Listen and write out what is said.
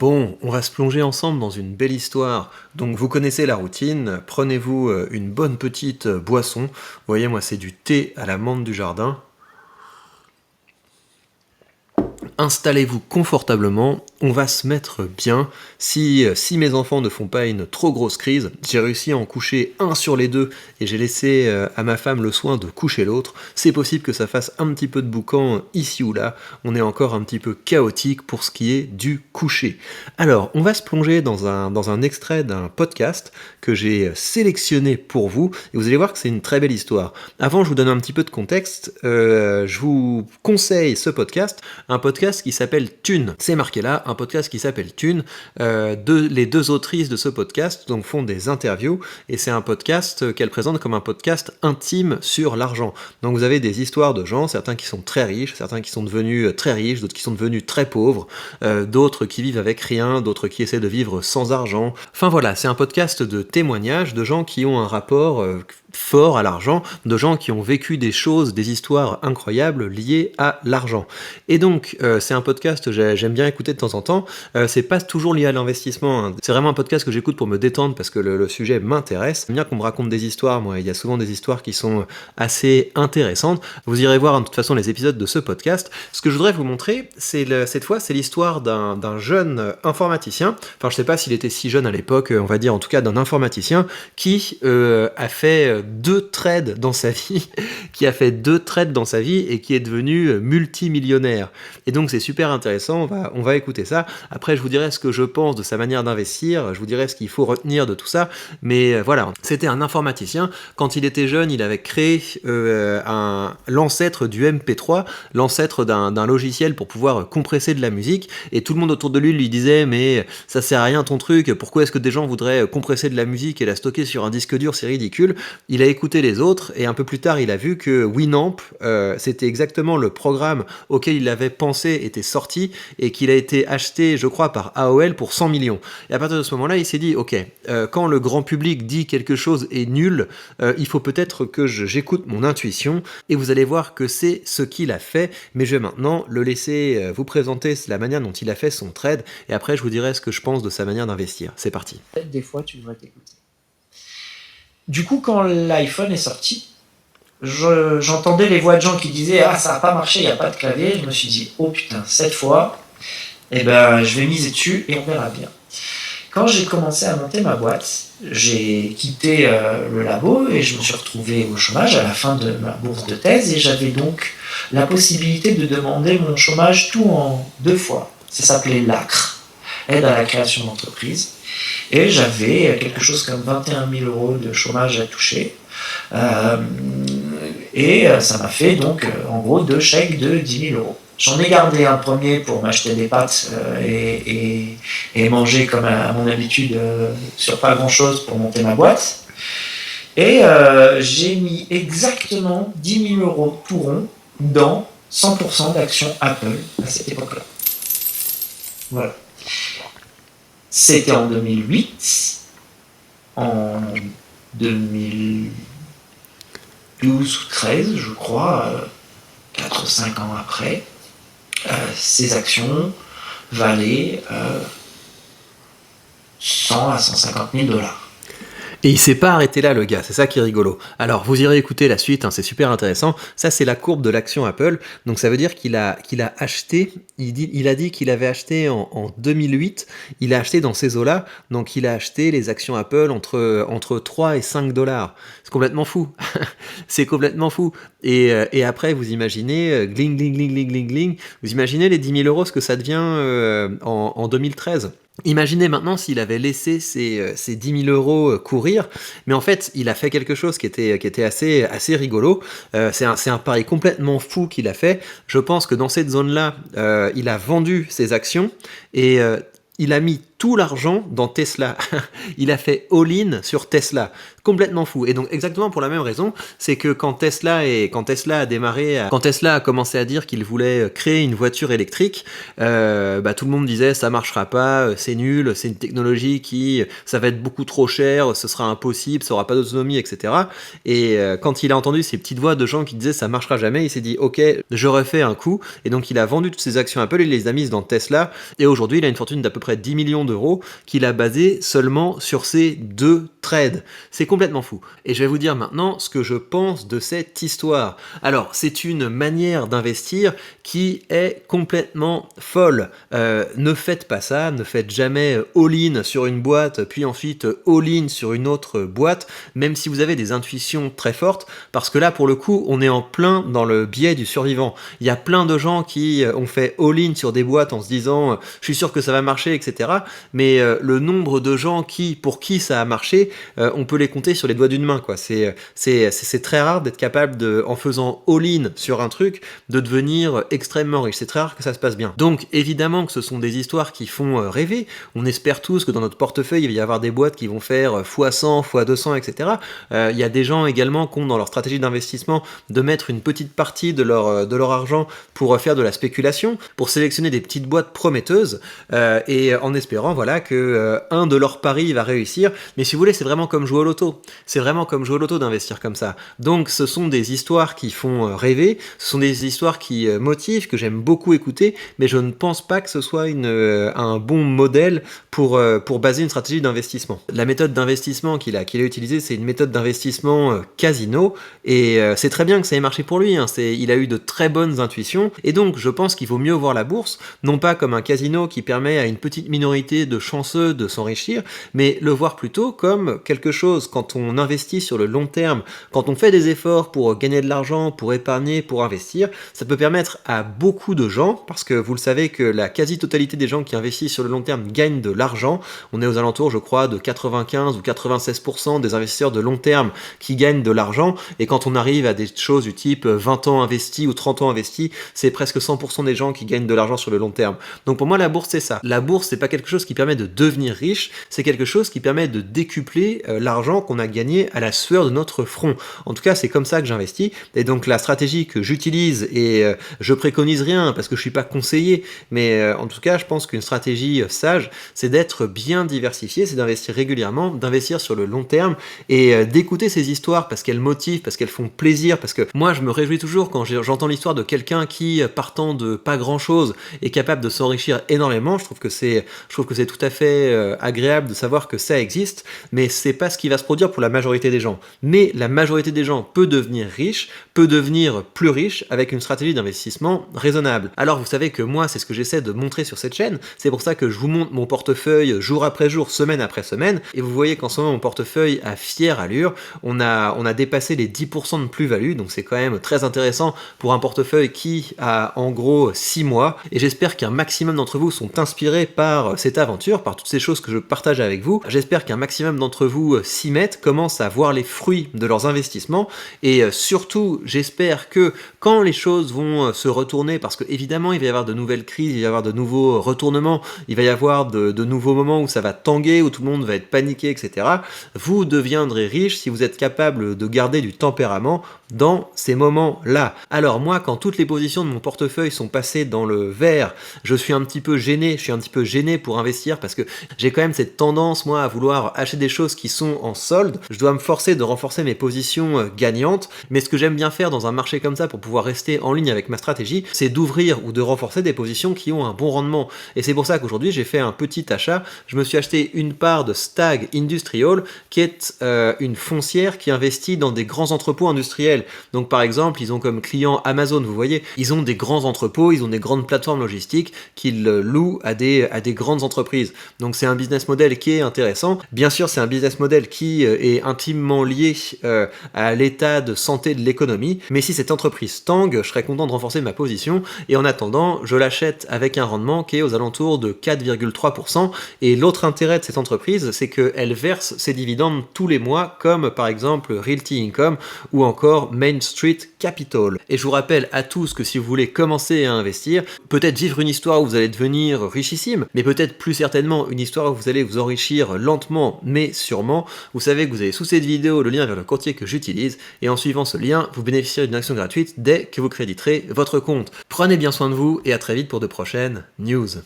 Bon, on va se plonger ensemble dans une belle histoire. Donc vous connaissez la routine, prenez-vous une bonne petite boisson. Vous voyez, moi c'est du thé à la menthe du jardin. Installez-vous confortablement, on va se mettre bien. Si mes enfants ne font pas une trop grosse crise, j'ai réussi à en coucher un sur les deux et j'ai laissé à ma femme le soin de coucher l'autre. C'est possible que ça fasse un petit peu de boucan ici ou là. On est encore un petit peu chaotique pour ce qui est du coucher. Alors, on va se plonger dans un extrait d'un podcast que j'ai sélectionné pour vous et vous allez voir que c'est une très belle histoire. Avant, je vous donne un petit peu de contexte. Je vous conseille ce podcast, un podcast qui s'appelle Thune. C'est marqué là, un podcast qui s'appelle Thune. Les deux autrices de ce podcast donc, font des interviews et c'est un podcast qu'elles présentent comme un podcast intime sur l'argent. Donc vous avez des histoires de gens, certains qui sont très riches, certains qui sont devenus très riches, d'autres qui sont devenus très pauvres, d'autres qui vivent avec rien, d'autres qui essaient de vivre sans argent. Enfin voilà, c'est un podcast de témoignages de gens qui ont un rapport fort à l'argent, de gens qui ont vécu des choses, des histoires incroyables liées à l'argent. Et donc, c'est un podcast que j'aime bien écouter de temps en temps. C'est pas toujours lié à l'investissement, hein. C'est vraiment un podcast que j'écoute pour me détendre parce que le sujet m'intéresse. J'aime bien qu'on me raconte des histoires, moi. Il y a souvent des histoires qui sont assez intéressantes. Vous irez voir de toute façon les épisodes de ce podcast. Ce que je voudrais vous montrer, cette fois, c'est l'histoire d'un jeune informaticien. Enfin, je sais pas s'il était si jeune à l'époque, on va dire en tout cas d'un informaticien qui a fait deux trades dans sa vie, et qui est devenu multimillionnaire. Et donc c'est super intéressant, on va écouter ça. Après je vous dirai ce que je pense de sa manière d'investir, je vous dirai ce qu'il faut retenir de tout ça, mais voilà, c'était un informaticien. Quand il était jeune, il avait créé l'ancêtre du MP3, l'ancêtre d'un logiciel pour pouvoir compresser de la musique, et tout le monde autour de lui disait mais ça sert à rien ton truc, pourquoi est-ce que des gens voudraient compresser de la musique et la stocker sur un disque dur, c'est ridicule. Il a écouté les autres et un peu plus tard il a vu que Winamp, c'était exactement le programme auquel il avait pensé était sorti et qu'il a été acheté je crois par AOL pour 100 millions. Et à partir de ce moment-là il s'est dit ok, quand le grand public dit quelque chose est nul, il faut peut-être que j'écoute mon intuition, et vous allez voir que c'est ce qu'il a fait. Mais je vais maintenant le laisser vous présenter la manière dont il a fait son trade et après je vous dirai ce que je pense de sa manière d'investir. C'est parti. Des fois tu devrais t'écouter. Du coup, quand l'iPhone est sorti, j'entendais les voix de gens qui disaient « Ah, ça n'a pas marché, il n'y a pas de clavier ». Je me suis dit « Oh putain, cette fois, je vais miser dessus et on verra bien ». Quand j'ai commencé à monter ma boîte, j'ai quitté le labo et je me suis retrouvé au chômage à la fin de ma bourse de thèse, et j'avais donc la possibilité de demander mon chômage tout en 2 fois. Ça s'appelait l'ACRE, aide à la création d'entreprise. Et j'avais quelque chose comme 21 000 euros de chômage à toucher. Et ça m'a fait donc en gros 2 chèques de 10 000 euros. J'en ai gardé un premier pour m'acheter des pâtes et manger comme à mon habitude sur pas grand chose pour monter ma boîte. Et j'ai mis exactement 10 000 euros tout rond dans 100% d'actions Apple à cette époque-là. Voilà. C'était en 2008, en 2012 ou 13, je crois, 4 ou 5 ans après, ces actions valaient 100 à 150 000 dollars. Et il s'est pas arrêté là, le gars, c'est ça qui est rigolo. Alors, vous irez écouter la suite, hein, c'est super intéressant. Ça, c'est la courbe de l'action Apple. Donc, ça veut dire qu'il a acheté, il a dit qu'il avait acheté en 2008, il a acheté dans ces eaux-là, donc il a acheté les actions Apple entre 3 et 5 dollars. C'est complètement fou. C'est complètement fou. Et après, vous imaginez, gling, gling, gling, gling, gling, gling, vous imaginez les 10 000 euros, ce que ça devient en 2013. Imaginez maintenant s'il avait laissé ces 10 000 euros courir, mais en fait, il a fait quelque chose qui était assez rigolo. C'est un pari complètement fou qu'il a fait. Je pense que dans cette zone-là, il a vendu ses actions et il a mis tout l'argent dans Tesla. Il a fait all-in sur Tesla. Complètement fou. Et donc exactement pour la même raison, c'est que quand Tesla a commencé à dire qu'il voulait créer une voiture électrique, tout le monde disait ça marchera pas, c'est nul, c'est une technologie ça va être beaucoup trop cher, ce sera impossible, ça aura pas d'autonomie, etc. Et quand il a entendu ces petites voix de gens qui disaient ça marchera jamais, il s'est dit ok, je refais un coup. Et donc il a vendu toutes ses actions Apple, il les a mises dans Tesla. Et aujourd'hui, il a une fortune d'à peu près 10 millions d'euros qu'il a basée seulement sur ces 2 trades. C'est complètement fou. Et je vais vous dire maintenant ce que je pense de cette histoire. Alors, c'est une manière d'investir qui est complètement folle. Ne faites pas ça, ne faites jamais all-in sur une boîte, puis ensuite all-in sur une autre boîte, même si vous avez des intuitions très fortes, parce que là, pour le coup, on est en plein dans le biais du survivant. Il y a plein de gens qui ont fait all-in sur des boîtes en se disant je suis sûr que ça va marcher, etc. Mais le nombre de gens pour qui ça a marché, on peut les compter sur les doigts d'une main, quoi. C'est très rare d'être capable en faisant all-in sur un truc, de devenir extrêmement riche. C'est très rare que ça se passe bien. Donc évidemment que ce sont des histoires qui font rêver. On espère tous que dans notre portefeuille, il va y avoir des boîtes qui vont faire x100, x200, etc. Il y a des gens également qui ont dans leur stratégie d'investissement de mettre une petite partie de leur argent pour faire de la spéculation, pour sélectionner des petites boîtes prometteuses, et en espérant que un de leurs paris va réussir. Mais si vous voulez, c'est vraiment comme jouer au loto. C'est vraiment comme jouer au loto d'investir comme ça. Donc ce sont des histoires qui font rêver, ce sont des histoires qui motivent, que j'aime beaucoup écouter, mais je ne pense pas que ce soit un bon modèle pour baser une stratégie d'investissement. La méthode d'investissement qu'il a utilisée, c'est une méthode d'investissement casino, et c'est très bien que ça ait marché pour lui, hein. Il a eu de très bonnes intuitions, et donc je pense qu'il vaut mieux voir la bourse, non pas comme un casino qui permet à une petite minorité de chanceux de s'enrichir, mais le voir plutôt comme quelque chose, quand on investit sur le long terme, quand on fait des efforts pour gagner de l'argent, pour épargner, pour investir, ça peut permettre à beaucoup de gens, parce que vous le savez que la quasi-totalité des gens qui investissent sur le long terme gagnent de l'argent. On est aux alentours, je crois, de 95 ou 96% des investisseurs de long terme qui gagnent de l'argent, et quand on arrive à des choses du type 20 ans investis ou 30 ans investis, c'est presque 100% des gens qui gagnent de l'argent sur le long terme. Donc pour moi, la bourse, c'est ça. La bourse, c'est pas quelque chose qui permet de devenir riche, c'est quelque chose qui permet de décupler l'argent qu'on a gagné à la sueur de notre front. En tout cas, c'est comme ça que j'investis. Et donc la stratégie que j'utilise, et je préconise rien parce que je suis pas conseiller, mais en tout cas, je pense qu'une stratégie sage, c'est d'être bien diversifié, c'est d'investir régulièrement, d'investir sur le long terme, et d'écouter ces histoires parce qu'elles motivent, parce qu'elles font plaisir, parce que moi, je me réjouis toujours quand j'entends l'histoire de quelqu'un qui, partant de pas grand chose, est capable de s'enrichir énormément. Je trouve que c'est tout à fait agréable de savoir que ça existe, mais c'est pas ce qui va se produire pour la majorité des gens. Mais la majorité des gens peut devenir riche, peut devenir plus riche avec une stratégie d'investissement raisonnable. Alors vous savez que moi, c'est ce que j'essaie de montrer sur cette chaîne, c'est pour ça que je vous montre mon portefeuille jour après jour, semaine après semaine, et vous voyez qu'en ce moment mon portefeuille a fière allure, on a dépassé les 10% de plus-value, donc c'est quand même très intéressant pour un portefeuille qui a en gros 6 mois, et j'espère qu'un maximum d'entre vous sont inspirés par cette aventure, par toutes ces choses que je partage avec vous. J'espère qu'un maximum d'entre vous s'y mettent, commencent à voir les fruits de leurs investissements, et surtout j'espère que quand les choses vont se retourner, parce que évidemment il va y avoir de nouvelles crises, il va y avoir de nouveaux retournements, il va y avoir de nouveaux moments où ça va tanguer, où tout le monde va être paniqué, etc. Vous deviendrez riche si vous êtes capable de garder du tempérament dans ces moments-là. Alors moi, quand toutes les positions de mon portefeuille sont passées dans le vert, je suis un petit peu gêné pour investir, parce que j'ai quand même cette tendance, moi, à vouloir acheter des choses qui sont en solde. Je dois me forcer de renforcer mes positions gagnantes, mais ce que j'aime bien faire dans un marché comme ça pour pouvoir rester en ligne avec ma stratégie, c'est d'ouvrir ou de renforcer des positions qui ont un bon rendement. Et c'est pour ça qu'aujourd'hui, j'ai fait un petit achat. Je me suis acheté une part de Stag Industrial, qui est une foncière qui investit dans des grands entrepôts industriels. Donc par exemple, ils ont comme client Amazon, vous voyez, ils ont des grands entrepôts, ils ont des grandes plateformes logistiques qu'ils louent à des grandes entreprises. Donc c'est un business model qui est intéressant. Bien sûr, c'est un business model qui est intimement lié à l'état de santé de l'économie, mais si cette entreprise tangue, je serais content de renforcer ma position, et en attendant, je l'achète avec un rendement qui est aux alentours de 4,3%, et l'autre intérêt de cette entreprise, c'est qu'elle verse ses dividendes tous les mois, comme par exemple Realty Income ou encore Main Street Capital. Et je vous rappelle à tous que si vous voulez commencer à investir, peut-être vivre une histoire où vous allez devenir richissime, mais peut-être plus plus certainement une histoire où vous allez vous enrichir lentement mais sûrement. Vous savez que vous avez sous cette vidéo le lien vers le courtier que j'utilise, et en suivant ce lien, vous bénéficierez d'une action gratuite dès que vous créditerez votre compte. Prenez bien soin de vous et à très vite pour de prochaines news.